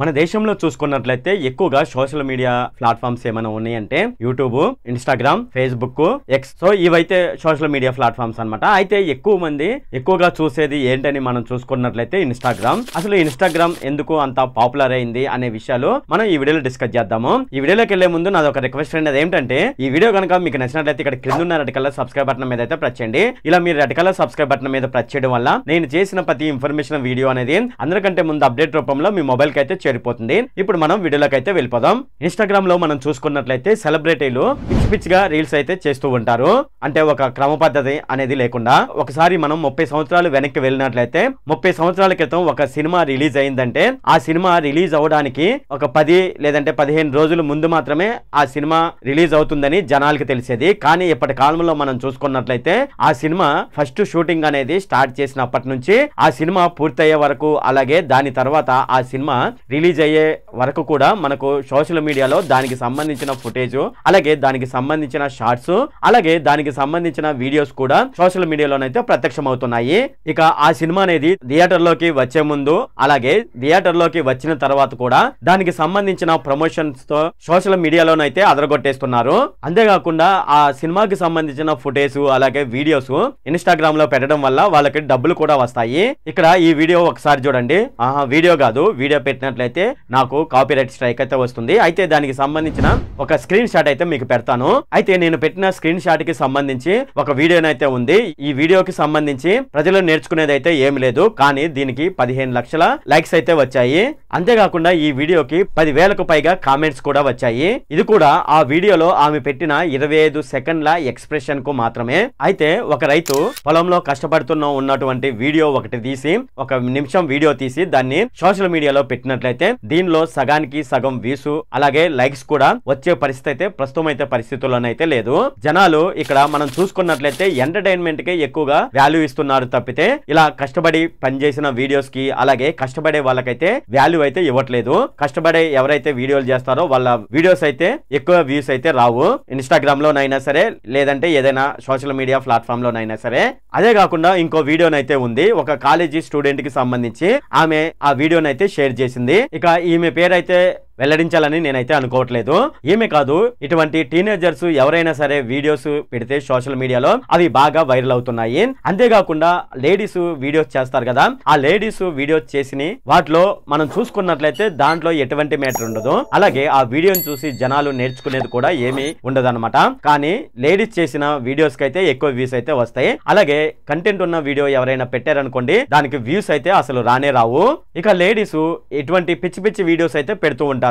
మన దేశంలో చూసుకున్నట్లయితే ఎక్కువగా సోషల్ మీడియా ప్లాట్ఫామ్స్ ఏమైనా ఉన్నాయంటే YouTube, Instagram, Facebook, X. So ఇవైతే సోషల్ మీడియా ప్లాట్ఫామ్స్ అన్నమాట. అయితే ఎక్కువ మంది ఎక్కువగా చూసేది ఏంటని మనం చూసుకున్నట్లయితే ఇన్స్టాగ్రామ్. అసలు ఇన్స్టాగ్రామ్ ఎందుకు అంత పాపులర్ అయింది అనే విషయాలు మనం ఈ వీడియోలో డిస్కస్ చేద్దాము. ఈ వీడియోలోకి వెళ్లే ముందు నాది ఒక రిక్వెస్ట్ అనేది ఏంటంటే ఈ వీడియో కనుక మీకు నచ్చినట్లయితే ఇక్కడ కింద ఉన్న రెడ్ కలర్ సబ్స్క్రైబ్ బటన్ మీద అయితే ప్రెస్ చేయండి. ఇలా మీరు రెడ్ కలర్ సబ్స్క్రైబ్ బటన్ మీద ప్రెస్ చేయడం వల్ల నేను చేసిన ప్రతి ఇన్ఫర్మేషన్ వీడియో అనేది అందరికంటే ముందు అప్డేట్ రూపంలో మీ మొబైల్ కి అయితే చేరిపోతుంది. ఇప్పుడు మనం వీడియోలోకి అయితే వెళ్ళిపోదాం. ఇన్స్టాగ్రామ్ లో మనం చూసుకున్నట్లయితే సెలబ్రిటీలు పిచ్చిగా రీల్స్ అయితే చేస్తూ ఉంటారు. అంటే ఒక క్రమ పద్ధతి అనేది లేకుండా. ఒకసారి మనం 30 సంవత్సరాలు వెనక్కి వెళ్ళినట్లయితే 30 సంవత్సరాల క్రితం ఒక సినిమా రిలీజ్ అయిందంటే ఆ సినిమా రిలీజ్ అవడానికి ఒక 10 లేదంటే 15 రోజుల ముందు మాత్రమే ఆ సినిమా రిలీజ్ అవుతుందని జనాలకి తెలిసేది. కానీ ఇప్పటి కాలంలో మనం చూసుకున్నట్లయితే ఆ సినిమా ఫస్ట్ షూటింగ్ అనేది స్టార్ట్ చేసినప్పటి నుంచి ఆ సినిమా పూర్తయ్యే వరకు, అలాగే దాని తర్వాత ఆ సినిమా రిలీజ్ అయ్యే వరకు కూడా మనకు సోషల్ మీడియాలో దానికి సంబంధించిన ఫుటేజ్, అలాగే దానికి సంబంధించిన షార్ట్స్, అలాగే దానికి సంబంధించిన వీడియోస్ కూడా సోషల్ మీడియాలోనైతే ప్రత్యక్షం అవుతున్నాయి. ఇక ఆ సినిమా అనేది థియేటర్ లోకి వచ్చే ముందు, అలాగే థియేటర్ లోకి వచ్చిన తర్వాత కూడా దానికి సంబంధించిన ప్రమోషన్స్ తో సోషల్ మీడియాలోనైతే అదరగొట్టేస్తున్నారు. అంతేకాకుండా ఆ సినిమాకి సంబంధించిన ఫుటేజ్, అలాగే వీడియోస్ ఇన్స్టాగ్రామ్ లో పెట్టడం వల్ల వాళ్ళకి డబ్బులు కూడా వస్తాయి. ఇక్కడ ఈ వీడియో ఒకసారి చూడండి. వీడియో కాదు, వీడియో పెట్టినట్లయితే నాకు కాపీరైట్ స్ట్రైక్ అయితే వస్తుంది. అయితే దానికి సంబంధించిన ఒక స్క్రీన్ షాట్ అయితే మీకు పెడతాను. అయితే నేను పెట్టిన స్క్రీన్ షాట్ కి సంబంధించి ఒక వీడియోనైతే ఉంది. ఈ వీడియోకి సంబంధించి ప్రజలు నేర్చుకునేది అయితే ఏమి లేదు, కానీ దీనికి 15 లక్షల లైక్స్ అయితే వచ్చాయి. అంతేకాకుండా ఈ వీడియోకి 10,000కు పైగా కామెంట్స్ కూడా వచ్చాయి. ఇది కూడా ఆ వీడియోలో ఆమె పెట్టిన 25 సెకండ్ల ఎక్స్ప్రెషన్ కు మాత్రమే. అయితే ఒక రైతు పొలంలో కష్టపడుతున్న ఉన్నటువంటి వీడియో ఒకటి తీసి, 1 నిమిషం వీడియో తీసి దాన్ని సోషల్ మీడియాలో పెట్టినట్లయితే దీనిలో సగానికి సగం వ్యూస్, అలాగే లైక్స్ కూడా వచ్చే పరిస్థితి అయితే ప్రస్తుతం అయితే పరిస్థితుల్లోనైతే లేదు. జనాలు ఇక్కడ మనం చూసుకున్నట్లయితే ఎంటర్టైన్మెంట్ కి ఎక్కువగా వాల్యూ ఇస్తున్నారు తప్పితే ఇలా కష్టపడి పనిచేసిన వీడియోస్ కి, అలాగే కష్టపడే వాళ్ళకైతే వాల్యూ అయితే ఇవ్వట్లేదు. కష్టపడే ఎవరైతే వీడియోలు చేస్తారో వాళ్ళ వీడియోస్ అయితే ఎక్కువ వ్యూస్ అయితే రావు, ఇన్స్టాగ్రామ్ లోనైనా సరే లేదంటే ఏదైనా సోషల్ మీడియా ప్లాట్ఫామ్ లోనైనా సరే. అదే కాకుండా ఇంకో వీడియోనైతే ఉంది, ఒక కాలేజీ స్టూడెంట్ కి సంబంధించి ఆమె ఆ వీడియోనైతే షేర్ చేసింది. ఇక ఈమె పేరైతే వెల్లడించాలని నేనైతే అనుకోవట్లేదు. ఏమే కాదు, ఇటువంటి టీనేజర్స్ ఎవరైనా సరే వీడియోస్ పెడితే సోషల్ మీడియాలో అవి బాగా వైరల్ అవుతున్నాయి. అంతేకాకుండా లేడీస్ వీడియోస్ చేస్తారు కదా, ఆ లేడీస్ వీడియోస్ చేసి వాటిలో మనం చూసుకున్నట్లయితే దాంట్లో ఎటువంటి మ్యాటర్ ఉండదు. అలాగే ఆ వీడియోని చూసి జనాలు నేర్చుకునేది కూడా ఏమీ ఉండదు అనమాట. కానీ లేడీస్ చేసిన వీడియోస్ కి అయితే ఎక్కువ వ్యూస్ అయితే వస్తాయి. అలాగే కంటెంట్ ఉన్న వీడియో ఎవరైనా పెట్టారనుకోండి, దానికి వ్యూస్ అయితే అసలు రానే రావు. ఇక లేడీస్ ఇటువంటి పిచ్చి పిచ్చి వీడియోస్ అయితే పెడుతూ ఉంటారు.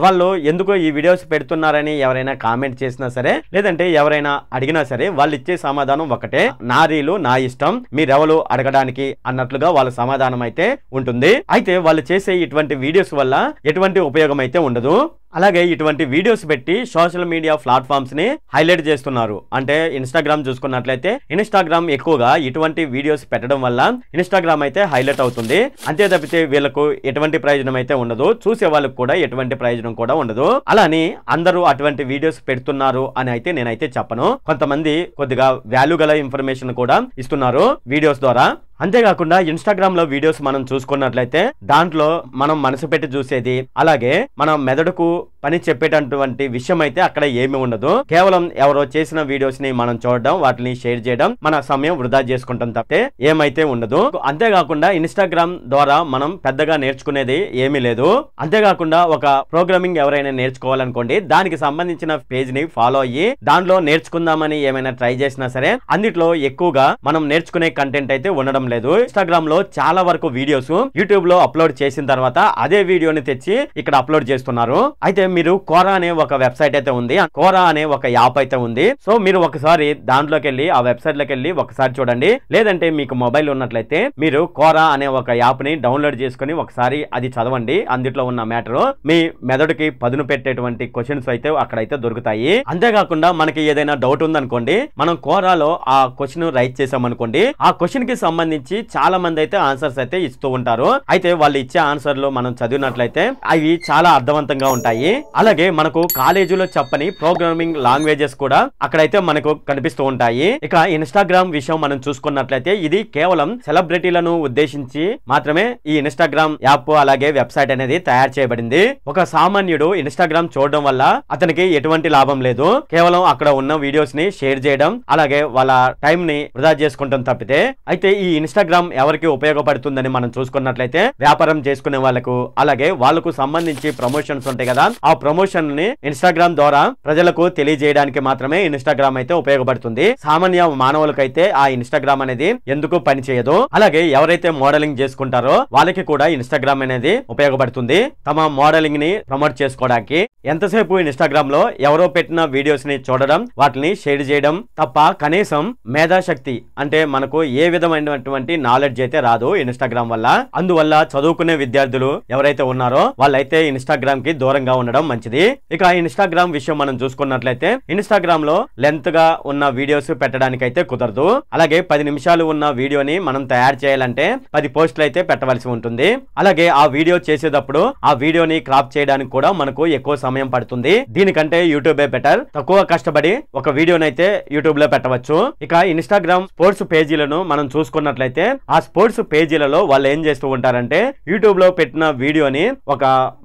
వాళ్ళు ఎందుకు ఈ వీడియోస్ పెడుతున్నారని ఎవరైనా కామెంట్ చేసినా సరే, లేదంటే ఎవరైనా అడిగినా సరే, వాళ్ళు ఇచ్చే సమాధానం ఒకటే, నా రీలు నా ఇష్టం, మీరెవరు అడగడానికి అన్నట్లుగా వాళ్ళ సమాధానం అయితే ఉంటుంది. అయితే వాళ్ళు చేసే ఇటువంటి వీడియోస్ వల్ల ఎటువంటి ఉపయోగం అయితే ఉండదు. అలాగే ఇటువంటి వీడియోస్ పెట్టి సోషల్ మీడియా ప్లాట్ఫామ్స్ ని హైలైట్ చేస్తున్నారు. అంటే ఇన్స్టాగ్రామ్ చూసుకున్నట్లయితే ఇన్స్టాగ్రామ్ ఎక్కువగా ఇటువంటి వీడియోస్ పెట్టడం వల్ల ఇన్స్టాగ్రామ్ అయితే హైలైట్ అవుతుంది. అంతే తప్పితే వీళ్ళకు ఎటువంటి ప్రయోజనం అయితే ఉండదు, చూసే వాళ్ళకు కూడా ఎటువంటి ప్రయోజనం కూడా ఉండదు. అలాని అందరూ అటువంటి వీడియోస్ పెడుతున్నారు అని అయితే నేనైతే చెప్పను. కొంతమంది కొద్దిగా వాల్యూ గల ఇన్ఫర్మేషన్ కూడా ఇస్తున్నారు వీడియోస్ ద్వారా. అంతేకాకుండా ఇన్స్టాగ్రామ్ లో వీడియోస్ మనం చూసుకున్నట్లయితే దాంట్లో మనం మనసు పెట్టి చూసేది, అలాగే మన మెదడుకు పని చెప్పేటటువంటి విషయం అయితే అక్కడ ఏమి ఉండదు. కేవలం ఎవరో చేసిన వీడియోస్ ని మనం చూడడం, వాటిని షేర్ చేయడం, మన సమయం వృధా చేసుకుంటాం తప్పితే ఏమైతే ఉండదు. అంతేకాకుండా ఇన్స్టాగ్రామ్ ద్వారా మనం పెద్దగా నేర్చుకునేది ఏమీ లేదు. అంతేకాకుండా ఒక ప్రోగ్రామింగ్ ఎవరైనా నేర్చుకోవాలనుకోండి, దానికి సంబంధించిన పేజ్ ని ఫాలో అయ్యి దాంట్లో నేర్చుకుందామని ఏమైనా ట్రై చేసినా సరే అందులో ఎక్కువగా మనం నేర్చుకునే కంటెంట్ అయితే ఉండడం లేదు. ఇన్స్టాగ్రామ్ లో చాలా వరకు వీడియోస్ యూట్యూబ్ లో అప్లోడ్ చేసిన తర్వాత అదే వీడియోని తెచ్చి ఇక్కడ అప్లోడ్ చేస్తున్నారు. అయితే మీరు కోరా అనే ఒక వెబ్సైట్ అయితే ఉంది, కోరా అనే ఒక యాప్ అయితే ఉంది. సో మీరు ఒకసారి దాంట్లోకి వెళ్ళి ఆ వెబ్సైట్ లోకి వెళ్ళి ఒకసారి చూడండి. లేదంటే మీకు మొబైల్ ఉన్నట్లయితే మీరు కోరా అనే ఒక యాప్ ని డౌన్లోడ్ చేసుకుని ఒకసారి అది చదవండి. అందులో ఉన్న మ్యాటర్ మీ మెదడుకి పదును పెట్టేటువంటి క్వశ్చన్స్ అయితే అక్కడైతే దొరుకుతాయి. అంతేకాకుండా మనకి ఏదైనా డౌట్ ఉందనుకోండి, మనం కోరాలో ఆ క్వశ్చన్ రైట్ చేసామనుకోండి, ఆ క్వశ్చన్ కి సంబంధించి సంబంధించి చాలా మంది అయితే ఆన్సర్స్ అయితే ఇస్తూ ఉంటారు. అయితే వాళ్ళు ఇచ్చే ఆన్సర్లు మనం చదివినట్లయితే అవి చాలా అర్థవంతంగా ఉంటాయి. అలాగే మనకు కాలేజీలో చెప్పని ప్రోగ్రామింగ్ లాంగ్వేజెస్ కూడా అక్కడైతే మనకు కనిపిస్తూ ఉంటాయి. ఇక ఇన్స్టాగ్రామ్ విషయం మనం చూసుకున్నట్లయితే ఇది కేవలం సెలబ్రిటీలను ఉద్దేశించి మాత్రమే ఈ ఇన్స్టాగ్రామ్ యాప్ అలాగే వెబ్సైట్ అనేది తయారు చేయబడింది. ఒక సామాన్యుడు ఇన్స్టాగ్రామ్ చూడడం వల్ల అతనికి ఎటువంటి లాభం లేదు. కేవలం అక్కడ ఉన్న వీడియోస్ ని షేర్ చేయడం అలాగే వాళ్ళ టైం ని వృధా చేసుకుంటాం తప్పితే. అయితే ఈ ఇన్స్టాగ్రామ్ ఎవరికి ఉపయోగపడుతుందని మనం చూసుకున్నట్లయితే వ్యాపారం చేసుకునే వాళ్ళకు అలాగే వాళ్ళకు సంబంధించి ప్రమోషన్స్ ఉంటాయి కదా, ఆ ప్రమోషన్ ని ఇన్స్టాగ్రామ్ ద్వారా ప్రజలకు తెలియజేయడానికి మాత్రమే ఇన్స్టాగ్రామ్ అయితే ఉపయోగపడుతుంది. సామాన్య మానవులకైతే ఆ ఇన్స్టాగ్రామ్ అనేది ఎందుకు పనిచేయదు. అలాగే ఎవరైతే మోడలింగ్ చేసుకుంటారో వాళ్ళకి కూడా ఇన్స్టాగ్రామ్ అనేది ఉపయోగపడుతుంది తమ మోడలింగ్ ని ప్రమోట్ చేసుకోవడానికి. ఎంతసేపు ఇన్స్టాగ్రామ్ లో ఎవరో పెట్టిన వీడియోస్ ని చూడడం వాటిని షేర్ చేయడం తప్ప కనీసం మేధాశక్తి అంటే మనకు ఏ విధమైనటువంటి నాలెడ్జ్ అయితే రాదు ఇన్స్టాగ్రామ్ వల్ల. అందువల్ల చదువుకునే విద్యార్థులు ఎవరైతే ఉన్నారో వాళ్ళైతే ఇన్స్టాగ్రామ్ కి దూరంగా ఉండడం మంచిది. ఇక ఇన్స్టాగ్రామ్ విషయం మనం చూసుకున్నట్లయితే ఇన్స్టాగ్రామ్ లో లెంత్ గా ఉన్న వీడియోస్ పెట్టడానికి అయితే కుదరదు. అలాగే 10 నిమిషాలు ఉన్న వీడియోని మనం తయారు చేయాలంటే 10 పోస్టులు అయితే పెట్టవలసి ఉంటుంది. అలాగే ఆ వీడియో చేసేటప్పుడు ఆ వీడియోని క్రాప్ చేయడానికి కూడా మనకు ఎక్కువ సమయం పడుతుంది. దీనికంటే యూట్యూబే బెటర్. తక్కువ కష్టపడి ఒక వీడియోని అయితే యూట్యూబ్ లో పెట్టవచ్చు. ఇక ఇన్స్టాగ్రామ్ స్పోర్ట్స్ పేజీలను మనం చూసుకున్నట్లయితే ఆ స్పోర్ట్స్ పేజీలలో వాళ్ళు ఏం చేస్తూ ఉంటారంటే యూట్యూబ్ లో పెట్టిన వీడియోని ఒక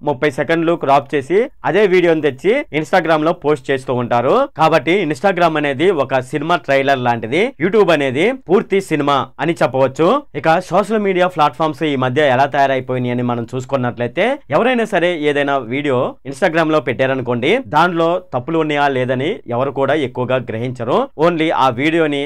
30 సెకండ్లు క్రాప్ చేసి అదే వీడియోని తెచ్చి ఇన్స్టాగ్రామ్ లో పోస్ట్ చేస్తూ ఉంటారు. కాబట్టి ఇన్స్టాగ్రామ్ అనేది ఒక సినిమా ట్రైలర్ లాంటిది. యూట్యూబ్ అనేది పూర్తి సినిమా అని చెప్పవచ్చు. ఇక సోషల్ మీడియా ప్లాట్ఫామ్స్ ఈ మధ్య ఎలా తయారైపోయినాయి అని మనం చూసుకున్నట్లయితే ఎవరైనా సరే ఏదైనా వీడియో ఇన్స్టాగ్రామ్ లో పెట్టారనుకోండి, దాంట్లో తప్పులు ఉన్నాయా లేదని ఎవరు కూడా ఎక్కువగా గ్రహించరు. ఓన్లీ ఆ వీడియోని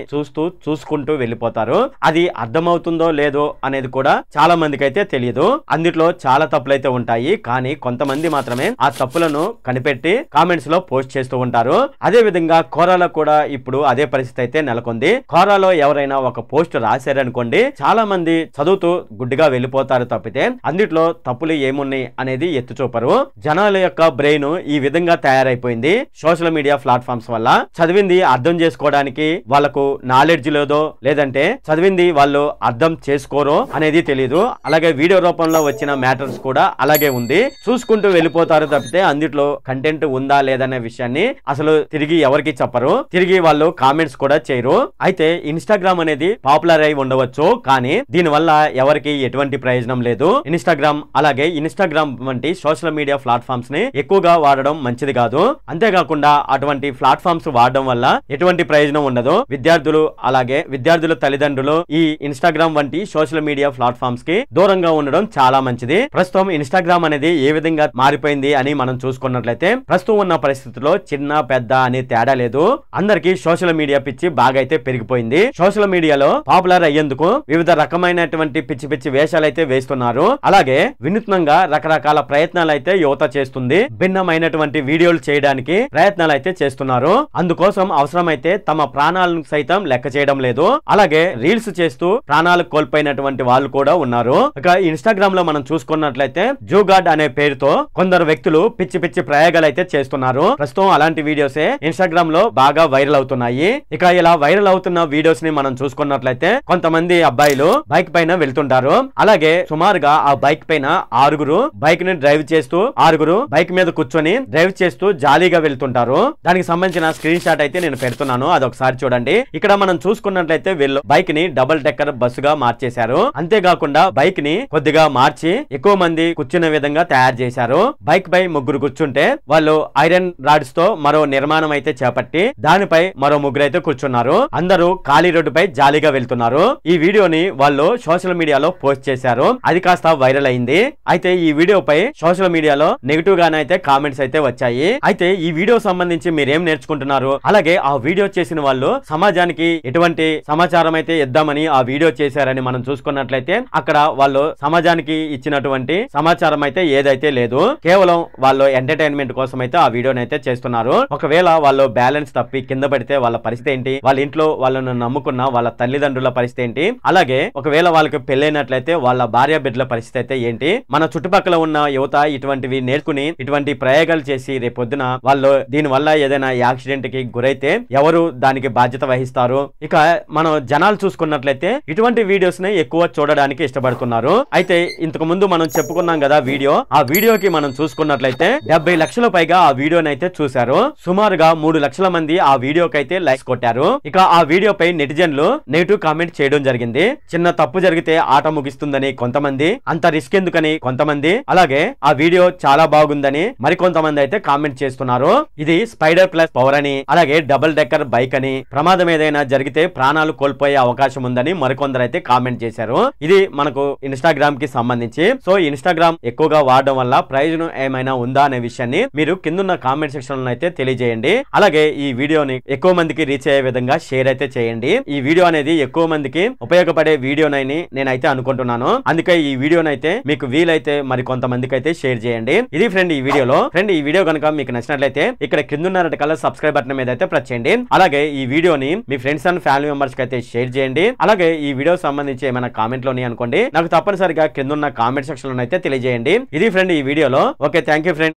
చూసుకుంటూ వెళ్ళిపోతారు. అది అర్థమవుతుందో లేదో అనేది కూడా చాలా మందికి అయితే తెలియదు. అందులో చాలా తప్పులు అయితే ఉంటాయి. కానీ కొంతమంది మాత్రమే ఆ తప్పులను కనిపెట్టి కామెంట్స్ లో పోస్ట్ చేస్తూ ఉంటారు. అదే విధంగా కోరాలో కూడా ఇప్పుడు అదే పరిస్థితి అయితే నెలకొంది. కోరాలో ఎవరైనా ఒక పోస్ట్ రాశారనుకోండి, చాలా మంది చదువుతూ గుడ్డిగా వెళ్ళిపోతారు తప్పితే అందులో తప్పులు ఏమున్నాయి అనేది ఎత్తి చూపరు. జనాల యొక్క బ్రెయిన్ ఈ విధంగా తయారైపోయింది సోషల్ మీడియా ప్లాట్ఫామ్స్ వల్ల. చదివింది అర్థం చేసుకోవడానికి వాళ్ళకు నాలెడ్జ్ లేదో లేదంటే చదివింది వాళ్ళు అర్థం చేసుకోరో అనేది తెలియదు. అలాగే వీడియో రూపంలో వచ్చిన మ్యాటర్స్ కూడా అలాగే ఉంది. చూసుకుంటూ వెళ్ళిపోతారు తప్పితే అందులో కంటెంట్ ఉందా లేదనే విషయాన్ని అసలు తిరిగి ఎవరికి చెప్పరు. తిరిగి వాళ్ళు కామెంట్స్ కూడా చేయరు. అయితే ఇన్స్టాగ్రామ్ అనేది పాపులర్ అయి ఉండవచ్చు, కానీ దీని వల్ల ఎవరికి ఎటువంటి ప్రయోజనం లేదు. ఇన్స్టాగ్రామ్ అలాగే ఇన్స్టాగ్రామ్ వంటి సోషల్ మీడియా ప్లాట్ఫామ్స్ ని ఎక్కువగా వాడడం మంచిది కాదు. అంతేకాకుండా అటువంటి ప్లాట్ఫామ్స్ వాడడం వల్ల ఎటువంటి ప్రయోజనం ఉండదు. విద్యార్థుల తల్లిదండ్రులు ఈ ఇన్స్టాగ్రామ్ వంటి సోషల్ మీడియా ప్లాట్ఫామ్స్ కి దూరంగా ఉండడం చాలా మంచిది. ప్రస్తుతం ఇన్స్టాగ్రామ్ అనేది ఏ విధంగా మారిపోయింది అని మనం చూసుకున్నట్లయితే ప్రస్తుతం ఉన్న పరిస్థితుల్లో చిన్న పెద్ద అనే తేడా లేదు. అందరికి సోషల్ మీడియా పిచ్చి బాగా అయితే పెరిగిపోయింది. సోషల్ మీడియాలో పాపులర్ అయ్యేందుకు వివిధ రకమైనటువంటి పిచ్చి పిచ్చి వేషాలు అయితే వేస్తున్నారు. అలాగే వినూత్నంగా రకరకాల ప్రయత్నాలు అయితే యువత చేస్తుంది. భిన్నమైనటువంటి వీడియోలు చేయడానికి ప్రయత్నాలు అయితే చేస్తున్నారు. అందుకోసం అవసరమైతే తమ ప్రాణాలను సైతం లెక్క చేయడం లేదు. అలాగే రీల్స్ చేస్తూ ప్రాణాలు కోల్పోయినటువంటి వాళ్ళు కూడా ఉన్నారు. ఇక ఇన్స్టాగ్రామ్ లో మనం చూసుకున్నట్లయితే జూగాడ్ అనే పేరుతో కొందరు వ్యక్తులు పిచ్చి పిచ్చి ప్రయోగాలు అయితే చేస్తున్నారు. ప్రస్తుతం అలాంటి వీడియోసే ఇన్స్టాగ్రామ్ లో బాగా వైరల్ అవుతున్నాయి. ఇక ఇలా వైరల్ అవుతున్న వీడియోస్ ని మనం చూసుకున్నట్లయితే కొంతమంది అబ్బాయిలు బైక్ పైన వెళ్తుంటారు. అలాగే సుమారుగా ఆ బైక్ పైన 6 బైక్ ని డ్రైవ్ చేస్తూ 6 బైక్ మీద కూర్చొని డ్రైవ్ చేస్తూ జాలీగా వెళ్తుంటారు. దానికి సంబంధించిన స్క్రీన్ షాట్ అయితే నేను పెడుతున్నాను, అదొకసారి చూడండి. ఇక్కడ మనం చూసుకున్నట్లయితే వీళ్ళు బైక్ ని డబుల్ డెక్కర్ బస్సుగా మార్చేశారు. అంతేకాకుండా బైక్ ని కొద్దిగా మార్చి ఎక్కువ మంది కూర్చునే విధంగా తయారు చేశారు. బైక్ పై 3 కూర్చుంటే వాళ్ళు ఐరన్ రాడ్స్ తో మరో నిర్మాణం అయితే చేపట్టి దానిపై మరో 3 అయితే కూర్చున్నారు. అందరూ ఖాళీ రోడ్డు పై జాలీగా వెళ్తున్నారు. ఈ వీడియోని వాళ్ళు సోషల్ మీడియాలో పోస్ట్ చేశారు. అది కాస్త వైరల్ అయింది. అయితే ఈ వీడియోపై సోషల్ మీడియాలో నెగిటివ్ గానే అయితే కామెంట్స్ అయితే వచ్చాయి. అయితే ఈ వీడియో సంబంధించి మీరేం నేర్చుకుంటున్నారు? అలాగే ఆ వీడియో చేసిన వాళ్ళు సమాజానికి ఎటువంటి సమాచారం అయితే ఇద్దామని ఆ వీడియో చేశారని మనం చూసుకున్నట్లయితే అక్కడ వాళ్ళు సమాజానికి ఇచ్చినటువంటి సమాచారం అయితే ఏదైతే లేదు. కేవలం వాళ్ళు ఎంటర్టైన్మెంట్ కోసం అయితే ఆ వీడియోని అయితే చేస్తున్నారు. ఒకవేళ వాళ్ళు బ్యాలెన్స్ తప్పి కింద పడితే వాళ్ళ పరిస్థితి ఏంటి? వాళ్ళ ఇంట్లో వాళ్ళను నమ్ముకున్న వాళ్ళ తల్లిదండ్రుల పరిస్థితి ఏంటి? అలాగే ఒకవేళ వాళ్ళకి పెళ్ళైనట్లయితే వాళ్ళ భార్య బిడ్డల పరిస్థితి అయితే ఏంటి? మన చుట్టుపక్కల ఉన్న యువత ఇటువంటివి నేర్చుకుని ఇటువంటి ప్రయోగాలు చేసి రేపొద్దున వాళ్ళు దీని వల్ల ఏదైనా యాక్సిడెంట్ కి గురైతే ఎవరు దానికి బాధ్యత వహిస్తారు? ఇక మనం జనాలు చూసుకున్నట్లయితే ఇటువంటి వీడియోస్ ని ఎక్కువ చూడడానికి ఇష్టపడుతున్నారు. అయితే ఇంతకు ముందు మనం చెప్పుకున్నాం కదా వీడియో, ఆ వీడియోకి మనం చూసుకున్నట్లయితే 70 లక్షల పైగా ఆ వీడియోని అయితే చూశారు. సుమారుగా 3 లక్షల మంది ఆ వీడియోకి అయితే లైక్స్ కొట్టారు. ఇక ఆ వీడియోపై నెటిజన్లు నెగిటివ్ కామెంట్ చేయడం జరిగింది. చిన్న తప్పు జరిగితే ఆట ముగిస్తుందని కొంతమంది, అంత రిస్క్ ఎందుకని కొంతమంది, అలాగే ఆ వీడియో చాలా బాగుందని మరికొంతమంది అయితే కామెంట్ చేస్తున్నారు. ఇది స్పైడర్ ప్లస్ పవర్ అని, అలాగే డబుల్ డెక్కర్ బైక్ అని, ప్రమాదం ఏదైనా జరిగితే ప్రాణాలు కోల్పోయే అవకాశం ఉందని మరికొందరు అయితే కామెంట్ చేశారు. ఇది మనకు ఇన్స్టాగ్రామ్ కి సంబంధించి. సో ఇన్స్టాగ్రామ్ ఎక్కువగా వాడడం వల్ల ప్రయోజనం ఏమైనా ఉందా అనే విషయాన్ని మీరు కిందున్న కామెంట్ సెక్షన్ లో అయితే తెలియజేయండి. అలాగే ఈ వీడియోని ఎక్కువ మందికి రీచ్ అయ్యే విధంగా షేర్ అయితే చేయండి. ఈ వీడియో అనేది ఎక్కువ మందికి ఉపయోగపడే వీడియోనని నేనైతే అనుకుంటున్నాను. అందుకే ఈ వీడియోనైతే మీకు వీలైతే మరి కొంతమందికి అయితే షేర్ చేయండి. ఇది ఫ్రెండ్ ఈ వీడియోలో. ఫ్రెండ్ ఈ వీడియో కనుక మీకు నచ్చినట్లయితే ఇక్కడ కిందున్న రెడ్ కలర్ సబ్స్క్రైబ్ బటన్ మీద అయితే ప్రెస్ చేయండి. అలాగే ఈ వీడియోని మీ ఫ్రెండ్స్ అండ్ ఫ్యామిలీ మెంబర్స్ కి అయితే షేర్ చేయండి. అలాగే ఈ వీడియో సంబంధించి ఏమైనా కామెంట్ లోని అనుకోండి, నాకు తప్పనిసరిగా కిందున్న కామెంట్ సెక్షన్ లో అయితే తెలియజేయండి. ఇది ఫ్రెండ్ ఈ వీడియోలో. Okay, thank you friend.